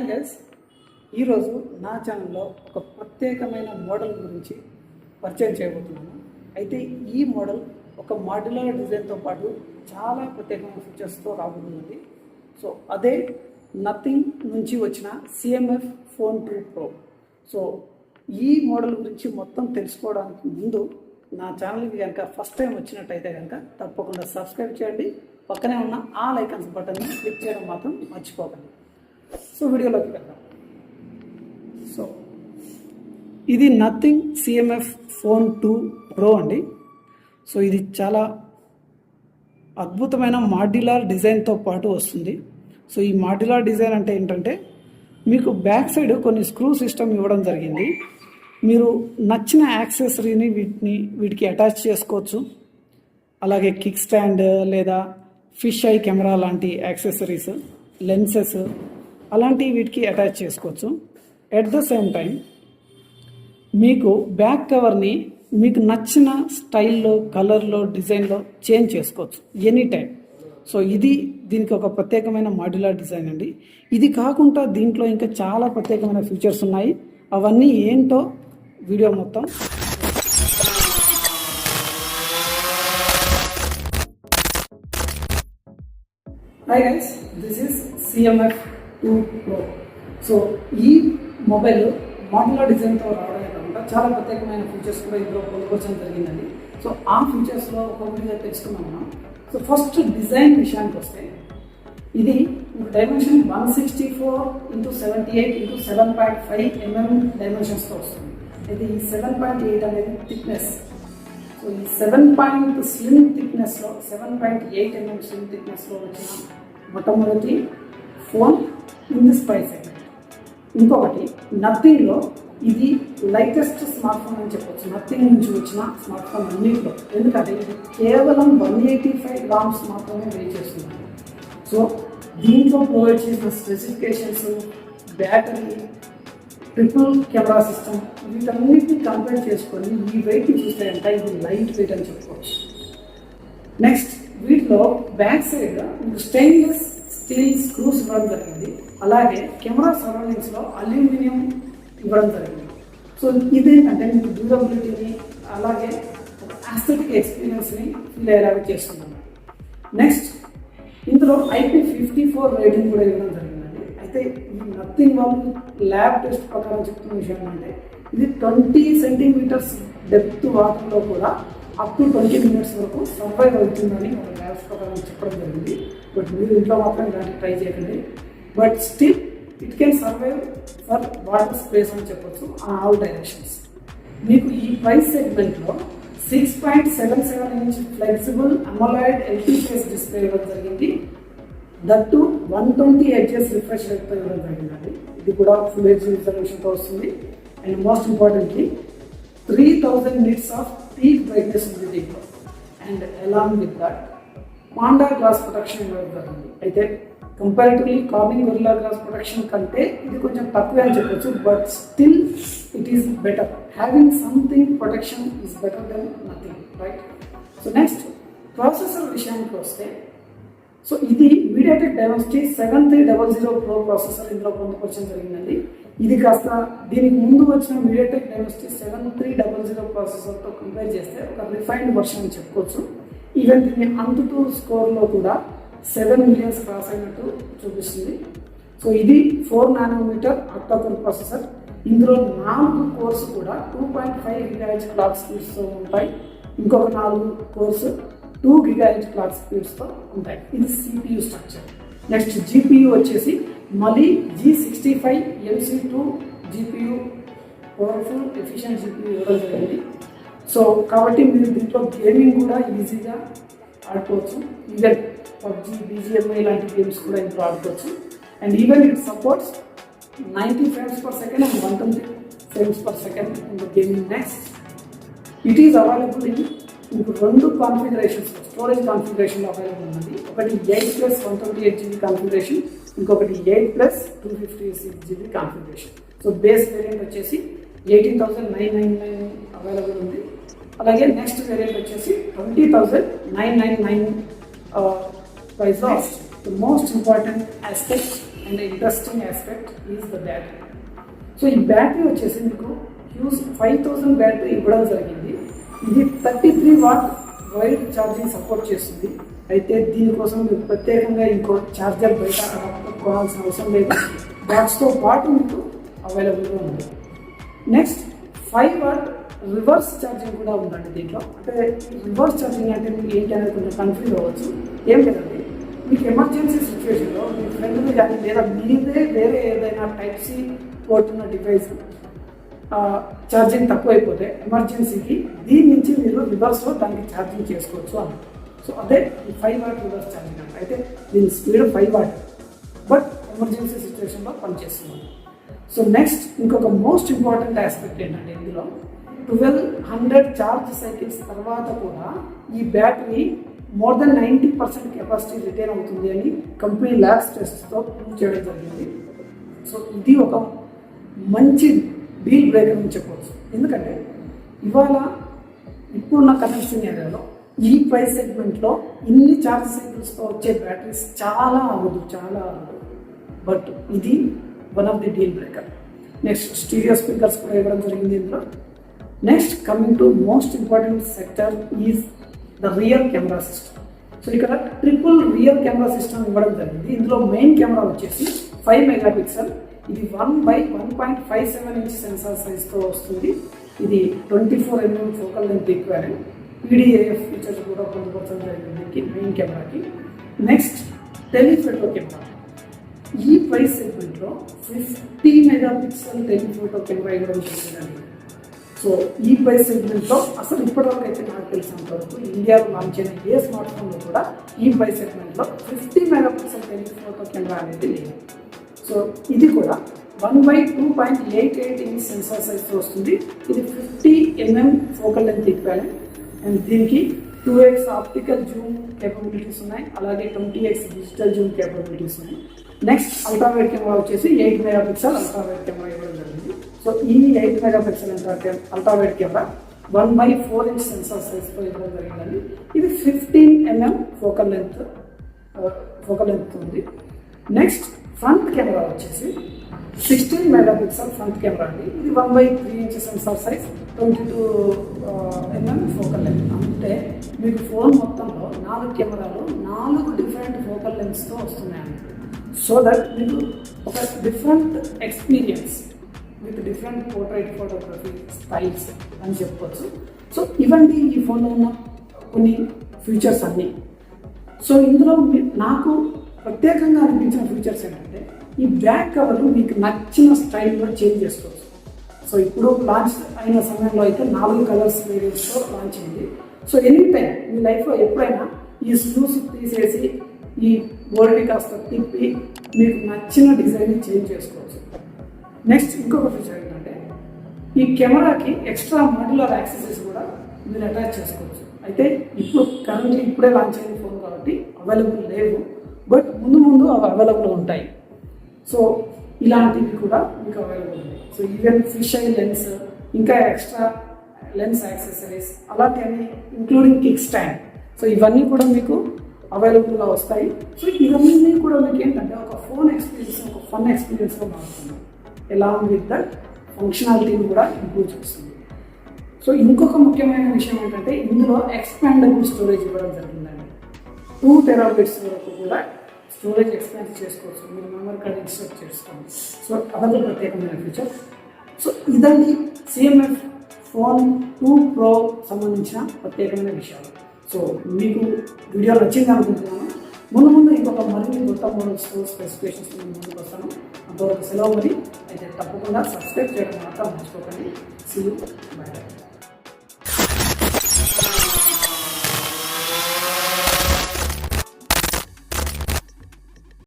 Hi guys, ఈరోజు నా ఛానల్లో ఒక ప్రత్యేకమైన మోడల్ గురించి పరిచయం చేయబోతున్నాను. అయితే ఈ మోడల్ ఒక మాడ్యులర్ డిజైన్తో పాటు చాలా ప్రత్యేకమైన ఫీచర్స్తో రాబోతుంది. సో అదే నథింగ్ నుంచి వచ్చిన CMF Phone 2 Pro. సో ఈ మోడల్ గురించి మొత్తం తెలుసుకోవడానికి ముందు నా ఛానల్కి కనుక ఫస్ట్ టైం వచ్చినట్టయితే కనుక తప్పకుండా సబ్స్క్రైబ్ చేయండి. పక్కనే ఉన్న ఆల్ ఐకాన్స్ బటన్ని క్లిక్ చేయడం మాత్రం మర్చిపోకండి. సో వీడియోలోకి వెళ్దాం. సో ఇది నథింగ్ CMF Phone 2 Pro అండి. సో ఇది చాలా అద్భుతమైన మాడ్యులర్ డిజైన్తో పాటు వస్తుంది. సో ఈ మాడ్యులర్ డిజైన్ అంటే ఏంటంటే మీకు బ్యాక్ సైడ్ కొన్ని స్క్రూ సిస్టమ్ ఇవ్వడం జరిగింది. మీరు నచ్చిన యాక్సెసరీని వీటికి అటాచ్ చేసుకోవచ్చు. అలాగే కిక్ స్టాండ్ లేదా ఫిష్ ఐ కెమెరా లాంటి యాక్సెసరీస్, లెన్సెస్ అలాంటివి వీటికి అటాచ్ చేసుకోవచ్చు. ఎట్ ద సేమ్ టైం మీకు బ్యాక్ కవర్ని మీకు నచ్చిన స్టైల్లో, కలర్లో, డిజైన్లో చేంజ్ చేసుకోవచ్చు ఎనీ టైం. సో ఇది దీనికి ఒక ప్రత్యేకమైన మాడ్యులర్ డిజైన్ అండి. ఇది కాకుండా దీంట్లో ఇంకా చాలా ప్రత్యేకమైన ఫీచర్స్ ఉన్నాయి. అవన్నీ ఏంటో వీడియో మొత్తం hi guys, this is CMF 2 Pro. So ఈ మొబైల్ మాడ్యులర్ డిజైన్తో రావడమే కాకుండా చాలా ప్రత్యేకమైన ఫీచర్స్ కూడా ఇందులో పొందుపరచడం జరిగిందండి. సో ఆ ఫీచర్స్లో ఒకటిగా తెలుసుకున్నాం మనం. సో ఫస్ట్ డిజైన్ విషయానికి వస్తే ఇది డైమెన్షన్ 164x78x7.5 mm డైమెన్షన్స్తో వస్తుంది. అయితే ఈ 7.8 అనేది థిక్నెస్. సో ఈ 7 స్లిమ్ థిక్నెస్లో 7.8 mm స్లిమ్ థిక్నెస్లో వచ్చిన మొట్టమొదటి phone in this price segment. ఇంకొకటి నథింగ్లో ఇది లైటెస్ట్ స్మార్ట్ ఫోన్ అని చెప్పొచ్చు. నథింగ్ నుంచి వచ్చిన స్మార్ట్ ఫోన్ అన్నింటిలో. ఎందుకంటే ఇది కేవలం 185 grams మాత్రమే వెయిట్ చేస్తుంది. సో దీంట్లో ప్రొవైడ్ చేసిన specifications, battery, triple camera system వీటన్నిటిని కంపేర్ చేసుకొని ఈ వెయిట్ని చూస్తే అంటే ఇది లైట్ వెయిట్ అని చెప్పుకోవచ్చు. నెక్స్ట్ వీటిలో back side stainless steel screws ఇవ్వడం జరిగింది. అలాగే కెమెరా సరౌండింగ్స్లో అల్యూమినియం ఇవ్వడం జరిగింది. సో ఇదేంటంటే మీకు డ్యూరబిలిటీని అలాగే ఒక ఆస్థెటిక్ ఎక్స్పీరియన్స్ని ఫీల్ అయ్యేలాగా చేస్తున్నాను. నెక్స్ట్ ఇందులో IP54 రేటింగ్ కూడా ఇవ్వడం జరిగిందండి. అయితే ఈ నథింగ్ వాళ్ళు ల్యాబ్ టెస్ట్ ప్రకారం చెప్తున్న విషయం అంటే ఇది 20 సెంటీమీటర్స్ డెప్త్ వాటర్లో కూడా అప్ టు 20 minutes వరకు సర్వైవ్ అవుతుందని ఒక ల్యాబ్స్ ప్రకారం చెప్పడం జరిగింది. బట్ మీరు ఇంట్లో మాత్రం ఇలాంటి ట్రై చేయకండి. But still it can survive for water space అని చెప్పొచ్చు ఆల్ డైరెక్షన్స్. మీకు ఈ ప్రైస్ సెగ్మెంట్లో 6.77 inch flexible AMOLED LTPS display ఇవ్వడం జరిగింది. దట్టు 120 Hz రిఫ్రెష్ రేట్తో ఇవ్వడం జరిగిందండి. ఇది కూడా ఫుల్ HD రిజల్యూషన్తో వస్తుంది. And most importantly 3000 nits of peak brightness ఉంది దీంట్లో. And along with that Panda glass protection ఇవ్వడం జరిగింది. అయితే comparatively Corning Gorilla glass protection కంటే ఇది కొంచెం తక్కువే అని చెప్పొచ్చు. But still it is better. Having something protection is better than nothing, right? So next processor విషయానికి వస్తే సో ఇది MediaTek Dimensity 7300 Pro ప్రాసెసర్ ఇందులో పొందుపరచడం జరిగిందండి. ఇది కాస్త దీనికి ముందు వచ్చిన MediaTek Dimensity 7300 ప్రాసెసర్తో కంపేర్ చేస్తే ఒక రిఫైన్డ్ వర్షన్ అని చెప్పుకోవచ్చు. ఈవెన్ దీన్ని AnTuTu స్కోర్లో కూడా 7 million క్రాస్ అయినట్టు చూపిస్తుంది. సో ఇది 4 nanometer octa-core ప్రాసెసర్. ఇందులో 4 కోర్స్ కూడా 2.5 GHz క్లాక్ స్పీడ్స్తో ఉంటాయి. ఇంకొక 4 కోర్స్ 2 GHz క్లాక్ స్పీడ్స్తో ఉంటాయి. ఇది CPU స్ట్రక్చర్. నెక్స్ట్ GPU వచ్చేసి మళ్ళీ G65 MC2 GPU, powerful efficient GPU ఇవ్వడం జరిగింది. సో కాబట్టి మీరు దీంట్లో గేమింగ్ కూడా ఈజీగా ఆడుకోవచ్చు. ఈవెన్ PUBG, BGMI లాంటి గేమ్స్ కూడా ఇంట్లో ఆడుకోవచ్చు. And even it supports 90 frames per second and 120 frames per second in the gaming. Next, it is available in మీకు 2 కాన్ఫిగరేషన్స్, స్టోరేజ్ కాన్ఫిగరేషన్లో అవైలబుల్ ఉన్నది. ఒకటి 8 + 128 GB కాన్ఫిగరేషన్, ఇంకొకటి 8 + 256 GB configuration. So base variant వచ్చేసి 18,999 available ఉంది. అలాగే నెక్స్ట్ వేరియంట్ వచ్చేసి 20,999 ప్రైస్లో. The most important aspect and interesting aspect is the battery. So ఈ బ్యాటరీ వచ్చేసి మీకు హ్యూజ్ 5000 బ్యాటరీ ఇవ్వడం జరిగింది. ఇది 33 వాట్ వైడ్ ఛార్జింగ్ సపోర్ట్ చేస్తుంది. అయితే దీనికోసం మీకు ప్రత్యేకంగా ఇంకో ఛార్జర్ బయట కొనాల్సిన అవసరం లేదు. బాక్స్తో పాటు మీకు అవైలబుల్గా ఉంది. నెక్స్ట్ 5 వాట్ రివర్స్ ఛార్జింగ్ కూడా ఉందండి దీంట్లో. అంటే రివర్స్ ఛార్జింగ్ అంటే మీకు ఏంటి అనేది కొంచెం కన్ఫ్యూజ్ అవ్వచ్చు. ఏం లేదండి, మీకు ఎమర్జెన్సీ సిచ్యువేషన్లో మీ ఫ్రెండ్ కానీ లేదా మీదే వేరే ఏదైనా టైప్ సి పోర్ట్ ఉన్న డివైస్ ఛార్జింగ్ తక్కువైపోతే ఎమర్జెన్సీకి దీని నుంచి మీరు రివర్స్లో దానికి ఛార్జింగ్ చేసుకోవచ్చు అని. సో అదే ఈ 5 వాట్ రివర్స్ ఛార్జింగ్ అంటే. అయితే దీని స్పీడ్ 5 వాట్, బట్ ఎమర్జెన్సీ సిచ్యువేషన్లో పనిచేస్తుంది. సో నెక్స్ట్ ఇంకొక మోస్ట్ ఇంపార్టెంట్ ఆస్పెక్ట్ ఏంటంటే ఇందులో 1200 ఛార్జ్ సైకిల్స్ తర్వాత కూడా ఈ battery more than 90% capacity retain అవుతుంది అని కంపెనీ ల్యాబ్స్ టెస్ట్తో ప్రూవ్ చేయడం జరిగింది. సో ఇది ఒక మంచి డీల్ బ్రేకర్ అని చెప్పవచ్చు. ఎందుకంటే ఇవాళ ఇప్పుడున్న కరెంట్ సినారియోలో ఈ ప్రైస్ సెగ్మెంట్లో ఇన్ని ఛార్జ్ సైకిల్స్తో వచ్చే బ్యాటరీస్ చాలా అవ్వదు. బట్ ఇది one of the deal breaker. Next stereo speakers కూడా ఇవ్వడం జరిగింది ఇందులో. Next coming to most important sector is the rear camera system. So ఇక్కడ ట్రిపుల్ రియర్ కెమెరా సిస్టమ్ ఇవ్వడం జరిగింది. ఇందులో మెయిన్ కెమెరా వచ్చేసి 5 మెగాపిక్సెల్. ఇది 1/1.57 ఇంచ్ సెన్సార్ సైజ్తో వస్తుంది. ఇది 24 mm focal length equivalent. PDAF features కూడా పొందుపరచడం జరిగింది మెయిన్ కెమెరాకి. Next telephoto camera. ఈ ప్రైస్ సెగ్మెంట్లో 50 మెగాపిక్సెల్ టెలిఫోటో కెమెరా ఇవ్వడం జరిగిందండి. సో ఈ ప్రైస్ సెగ్మెంట్లో అసలు ఇప్పటివరకు అయితే నాకు తెలిసినంతవరకు ఇండియాలో లాంచ్ అయిన ఏ స్మార్ట్ ఫోన్లో కూడా ఈ ప్రైస్ సెగ్మెంట్లో 50 మెగాపిక్సెల్ టెలిఫోటో కెమెరా అనేది లేదు. సో ఇది కూడా 1/2.88 ఇంచ్ సెన్సార్ సైజ్తో వస్తుంది. ఇది 50 mm focal length equivalent and దీనికి 2x ఆప్టికల్ జూమ్ కేపబిలిటీస్ ఉన్నాయి. అలాగే 20x డిజిటల్ జూమ్ కేపబిలిటీస్ ఉన్నాయి. నెక్స్ట్ అల్ట్రావైడ్ కెమెరా వచ్చేసి 8 మెగాపిక్సెల్ అల్ట్రావైడ్ కెమెరా ఇవ్వడం జరిగింది. సో ఈ 8 megapixel ultrawide camera 1/4 inch sensor సైజ్తో ఇవ్వడం జరిగిందండి. ఇది 15 mm ఫోకల్ లెంత్ ఉంది. నెక్స్ట్ ఫ్రంట్ కెమెరా వచ్చేసి 16 మెగాపిక్సెల్ ఫ్రంట్ కెమెరా అండి. ఇది 1/3 inch sensor size, 22 mm focal length. అంటే మీకు ఫోన్ మొత్తంలో 4 కెమెరాలు 4 డిఫరెంట్ ఫోకల్ లెన్స్తో వస్తున్నాయండి. సో దట్ మీకు ఒక different experience with different portrait photography styles అని చెప్పవచ్చు. సో ఇవన్నీ ఈ ఫోన్లో ఉన్న కొన్ని ఫీచర్స్ అన్నీ. సో ఇందులో నాకు ప్రత్యేకంగా అనిపించిన ఫీచర్స్ ఏంటంటే ఈ బ్యాక్ కవర్ మీకు నచ్చిన స్టైల్లో చేంజ్ చేసుకోవచ్చు. సో ఇప్పుడు లాంచ్ అయిన సమయంలో అయితే 4 కలర్స్ వేరియంట్స్తో లాంచ్ అయింది. సో ఎనీ టైం మీ లైఫ్లో ఎప్పుడైనా ఈ స్లూస్ తీసేసి ఈ బోర్డ్ని కాస్త తిప్పి మీకు నచ్చిన డిజైన్ని చేంజ్ చేసుకోవచ్చు. నెక్స్ట్ ఇంకొక ఫీచర్ ఏంటంటే ఈ కెమెరాకి ఎక్స్ట్రా మాడ్యులర్ యాక్సెసరీస్ కూడా మీరు అటాచ్ చేసుకోవచ్చు. అయితే ఇప్పుడే లాంచ్ అయిన ఫోన్ కాబట్టి అవైలబుల్ లేవు, బట్ ముందు అవి అవైలబుల్ ఉంటాయి. సో ఇలాంటివి కూడా మీకు అవైలబుల్ ఉన్నాయి. So even fish eye lens, ఇంకా ఎక్స్ట్రా లెన్స్ యాక్సెసరీస్ అలాంటివన్నీ ఇంక్లూడింగ్ కిక్ స్టాండ్. సో ఇవన్నీ కూడా మీకు అవైలబుల్గా వస్తాయి. సో ఇవన్నీ కూడా మీకు ఏంటంటే ఒక ఫోన్ ఎక్స్పీరియన్స్, ఒక ఫన్ ఎక్స్పీరియన్స్గా మారుతుంది. అలాంగ్ విత్ దట్ ఫంక్షనాలిటీని కూడా ఇంప్రూవ్ చేస్తుంది. సో ఇంకొక ముఖ్యమైన విషయం ఏంటంటే ఇందులో ఎక్స్పాండబుల్ స్టోరేజ్ ఇవ్వడం జరిగిందండి. 2 TB వరకు కూడా స్టోరేజ్ ఎక్స్పాండ్ చేసుకోవచ్చు. మీరు మెమరీ కార్డ్ ఇన్స్టాల్ చేసుకోండి. సో అదొక ప్రత్యేకమైన ఫీచర్. సో ఇదండి CMF ఫోన్ 2 Pro సంబంధించిన ప్రత్యేకమైన విషయాలు. సో మీకు వీడియో నచ్చింది అనుకుంటున్నాను. ముందు ఇంకొక మరిన్ని కొత్త మోడల్స్తో స్పెసిఫికేషన్స్ ముందుకు వస్తాను. అంతవరకు సెలవు. మరి అయితే తప్పకుండా సబ్స్క్రైబ్ చేయడం మాత్రం మర్చిపోకండి. See you, by.